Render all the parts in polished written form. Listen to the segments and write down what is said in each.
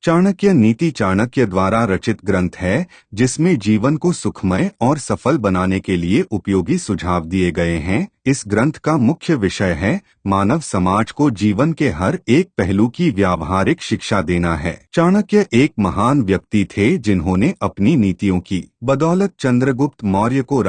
चाणक्य नीति चाणक्य द्वारा रचित ग्रंथ है, जिसमें जीवन को सुखमय और सफल बनाने के लिए उपयोगी सुझाव दिए गए हैं। इस ग्रंथ का मुख्य विषय है मानव समाज को जीवन के हर एक पहलू की व्यावहारिक शिक्षा देना है। चाणक्य एक महान व्यक्ति थे जिन्होंने अपनी नीतियों की बदौलत चंद्रगुप्त मौर्य को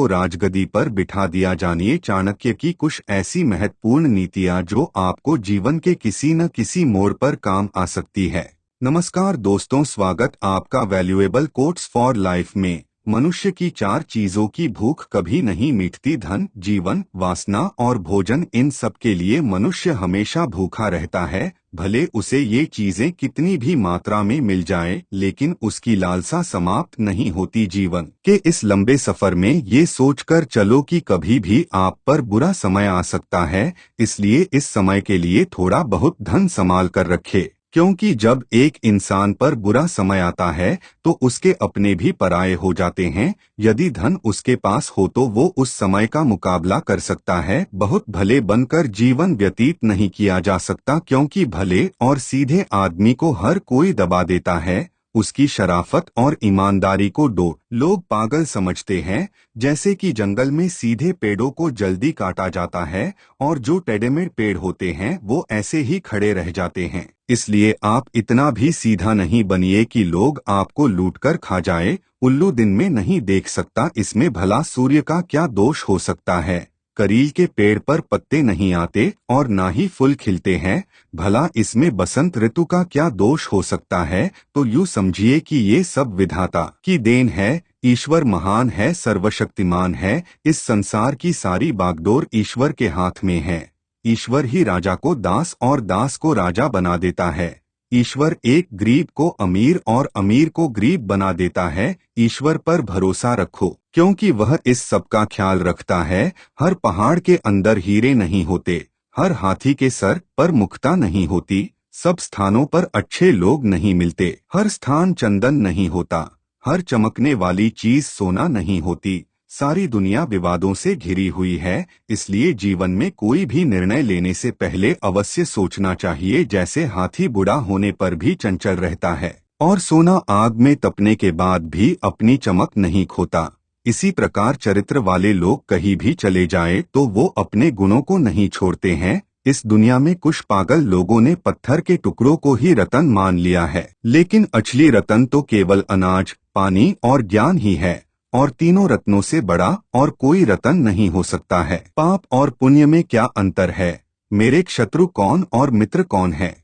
राजगद्दी पर बिठा दिया। जानिए चाणक्य की कुछ ऐसी महत्वपूर्ण नीतियां जो आपको जीवन के किसी न किसी मोड़ पर काम आ सकती है। नमस्कार दोस्तों, स्वागत आपका वैल्यूएबल कोट्स फॉर लाइफ में। मनुष्य की 4 चीजों की भूख कभी नहीं मिटती: धन, जीवन, वासना और भोजन। इन सब के लिए मनुष्य हमेशा भूखा रहता है, भले उसे ये चीजें कितनी भी मात्रा में मिल जाए, लेकिन उसकी लालसा समाप्त नहीं होती। जीवन के इस लंबे सफर में ये सोचकर चलो कि कभी भी आप पर बुरा समय आ सकता है, इसलिए इस समय के लिए थोड़ा बहुत धन संभाल कर रखे, क्योंकि जब एक इंसान पर बुरा समय आता है तो उसके अपने भी पराये हो जाते हैं। यदि धन उसके पास हो तो वो उस समय का मुकाबला कर सकता है। बहुत भले बनकर जीवन व्यतीत नहीं किया जा सकता, क्योंकि भले और सीधे आदमी को हर कोई दबा देता है। उसकी शराफत और ईमानदारी को लोग पागल समझते हैं। जैसे कि जंगल में सीधे पेड़ों को जल्दी काटा जाता है और जो टेढ़े पेड़ होते हैं वो ऐसे ही खड़े रह जाते हैं। इसलिए आप इतना भी सीधा नहीं बनिए कि लोग आपको लूटकर खा जाए। उल्लू दिन में नहीं देख सकता, इसमें भला सूर्य का क्या दोष हो सकता है। करील के पेड़ पर पत्ते नहीं आते और ना ही फूल खिलते हैं, भला इसमें बसंत ऋतु का क्या दोष हो सकता है। तो यूँ समझिए कि ये सब विधाता की देन है। ईश्वर महान है, सर्वशक्तिमान है। इस संसार की सारी बागडोर ईश्वर के हाथ में है। ईश्वर ही राजा को दास और दास को राजा बना देता है। ईश्वर एक गरीब को अमीर और अमीर को गरीब बना देता है। ईश्वर पर भरोसा रखो, क्योंकि वह इस सब का ख्याल रखता है। हर पहाड़ के अंदर हीरे नहीं होते, हर हाथी के सर पर मुक्ता नहीं होती, सब स्थानों पर अच्छे लोग नहीं मिलते, हर स्थान चंदन नहीं होता, हर चमकने वाली चीज सोना नहीं होती। सारी दुनिया विवादों से घिरी हुई है, इसलिए जीवन में कोई भी निर्णय लेने से पहले अवश्य सोचना चाहिए। जैसे हाथी बूढ़ा होने पर भी चंचल रहता है और सोना आग में तपने के बाद भी अपनी चमक नहीं खोता, इसी प्रकार चरित्र वाले लोग कहीं भी चले जाए तो वो अपने गुणों को नहीं छोड़ते हैं। इस दुनिया में कुछ पागल लोगों ने पत्थर के टुकड़ों को ही रतन मान लिया है, लेकिन असली रतन तो केवल अनाज, पानी और ज्ञान ही है, और तीनों रत्नों से बड़ा और कोई रतन नहीं हो सकता है। पाप और पुण्य में क्या अंतर है? मेरे शत्रु कौन और मित्र कौन है?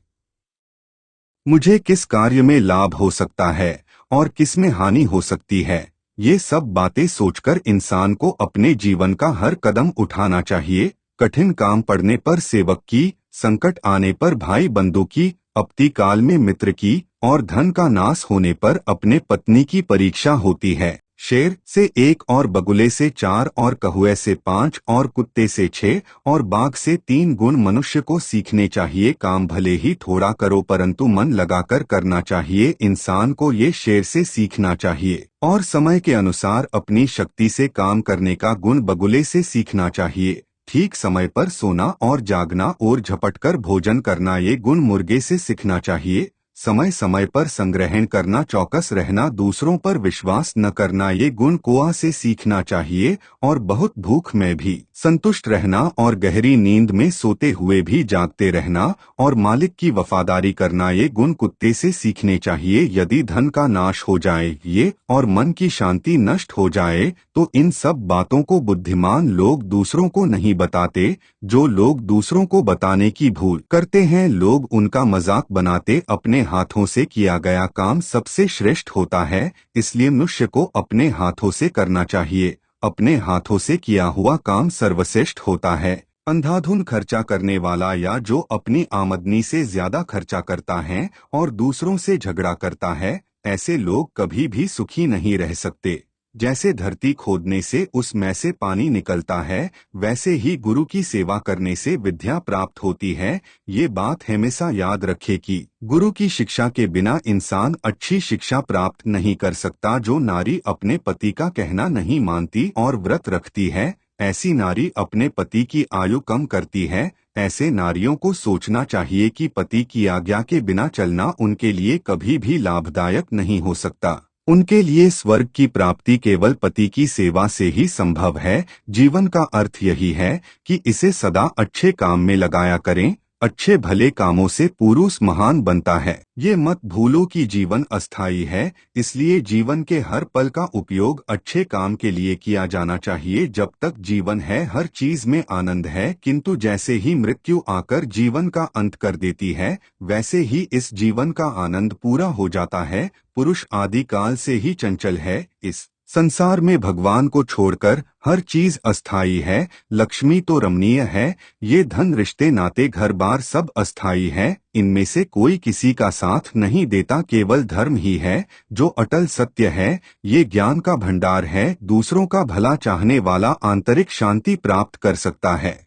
मुझे किस कार्य में लाभ हो सकता है और किस में हानि हो सकती है? ये सब बातें सोचकर इंसान को अपने जीवन का हर कदम उठाना चाहिए। कठिन काम पड़ने पर सेवक की, संकट आने पर भाई बंधु की, आपत्ति काल में मित्र की और धन का नाश होने पर अपने पत्नी की परीक्षा होती है। शेर से 1 और बगुले से 4 और कौवे से 5 और कुत्ते से 6 और बाघ से 3 गुण मनुष्य को सीखने चाहिए। काम भले ही थोड़ा करो परंतु मन लगाकर करना चाहिए। इंसान को ये शेर से सीखना चाहिए और समय के अनुसार अपनी शक्ति से काम करने का गुण बगुले से सीखना चाहिए। ठीक समय पर सोना और जागना और झपटकर भोजन करना ये गुण मुर्गे से सीखना चाहिए। समय समय पर संग्रहण करना, चौकस रहना, दूसरों पर विश्वास न करना ये गुण कौआ से सीखना चाहिए। और बहुत भूख में भी संतुष्ट रहना और गहरी नींद में सोते हुए भी जागते रहना और मालिक की वफादारी करना ये गुण कुत्ते से सीखने चाहिए। यदि धन का नाश हो जाए ये और मन की शांति नष्ट हो जाए तो इन सब बातों को बुद्धिमान लोग दूसरों को नहीं बताते। जो लोग दूसरों को बताने की भूल करते हैं, लोग उनका मजाक बनाते। अपने हाथों से किया गया काम सबसे श्रेष्ठ होता है, इसलिए मनुष्य को अपने हाथों से करना चाहिए। अपने हाथों से किया हुआ काम सर्वश्रेष्ठ होता है। अंधाधुंध खर्चा करने वाला या जो अपनी आमदनी से ज्यादा खर्चा करता है और दूसरों से झगड़ा करता है, ऐसे लोग कभी भी सुखी नहीं रह सकते। जैसे धरती खोदने से उसमें से पानी निकलता है, वैसे ही गुरु की सेवा करने से विद्या प्राप्त होती है। ये बात हमेशा याद रखें कि गुरु की शिक्षा के बिना इंसान अच्छी शिक्षा प्राप्त नहीं कर सकता। जो नारी अपने पति का कहना नहीं मानती और व्रत रखती है, ऐसी नारी अपने पति की आयु कम करती है। ऐसे नारियों को सोचना चाहिए कि पति की आज्ञा के बिना चलना उनके लिए कभी भी लाभदायक नहीं हो सकता। उनके लिए स्वर्ग की प्राप्ति केवल पति की सेवा से ही संभव है। जीवन का अर्थ यही है कि इसे सदा अच्छे काम में लगाया करें। अच्छे भले कामों से पुरुष महान बनता है। ये मत भूलो कि जीवन अस्थायी है, इसलिए जीवन के हर पल का उपयोग अच्छे काम के लिए किया जाना चाहिए। जब तक जीवन है हर चीज में आनंद है, किंतु जैसे ही मृत्यु आकर जीवन का अंत कर देती है, वैसे ही इस जीवन का आनंद पूरा हो जाता है। पुरुष आदिकाल से ही चंचल है। इस संसार में भगवान को छोड़कर हर चीज अस्थायी है। लक्ष्मी तो रमणीय है, ये धन रिश्ते नाते घर बार सब अस्थायी है। इनमें से कोई किसी का साथ नहीं देता, केवल धर्म ही है जो अटल सत्य है। ये ज्ञान का भंडार है। दूसरों का भला चाहने वाला आंतरिक शांति प्राप्त कर सकता है।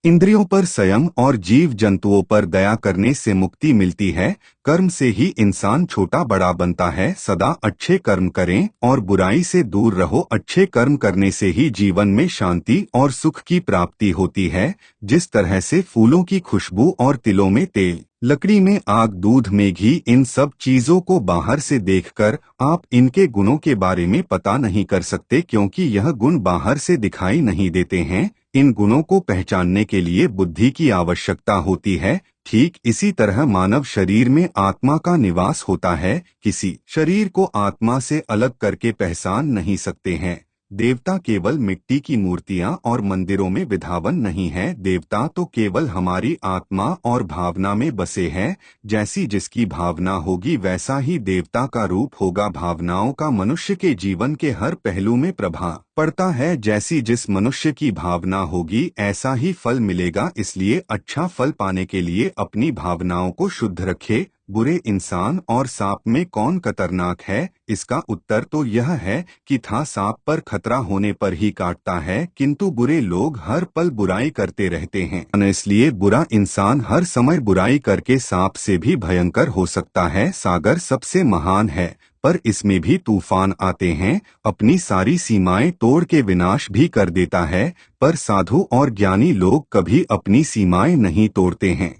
इंद्रियों पर संयम और जीव जंतुओं पर दया करने से मुक्ति मिलती है। कर्म से ही इंसान छोटा बड़ा बनता है। सदा अच्छे कर्म करें और बुराई से दूर रहो। अच्छे कर्म करने से ही जीवन में शांति और सुख की प्राप्ति होती है। जिस तरह से फूलों की खुशबू और तिलों में तेल, लकड़ी में आग, दूध में घी, इन सब चीजों को बाहर से देखकर आप इनके गुणों के बारे में पता नहीं कर सकते, क्योंकि यह गुण बाहर से दिखाई नहीं देते हैं। इन गुणों को पहचानने के लिए बुद्धि की आवश्यकता होती है। ठीक इसी तरह मानव शरीर में आत्मा का निवास होता है। किसी शरीर को आत्मा से अलग करके पहचान नहीं सकते हैं। देवता केवल मिट्टी की मूर्तियां और मंदिरों में विधावन नहीं है। देवता तो केवल हमारी आत्मा और भावना में बसे हैं। जैसी जिसकी भावना होगी वैसा ही देवता का रूप होगा। भावनाओं का मनुष्य के जीवन के हर पहलू में प्रभाव पड़ता है। जैसी जिस मनुष्य की भावना होगी ऐसा ही फल मिलेगा। इसलिए अच्छा फल पाने के लिए अपनी भावनाओं को शुद्ध रखे। बुरे इंसान और सांप में कौन खतरनाक है? इसका उत्तर तो यह है कि था सांप पर खतरा होने पर ही काटता है, किंतु बुरे लोग हर पल बुराई करते रहते हैं। इसलिए बुरा इंसान हर समय बुराई करके सांप से भी भयंकर हो सकता है। सागर सबसे महान है, पर इसमें भी तूफान आते हैं। अपनी सारी सीमाएं तोड़ के विनाश भी कर देता है, पर साधु और ज्ञानी लोग कभी अपनी सीमाएं नहीं तोड़ते हैं।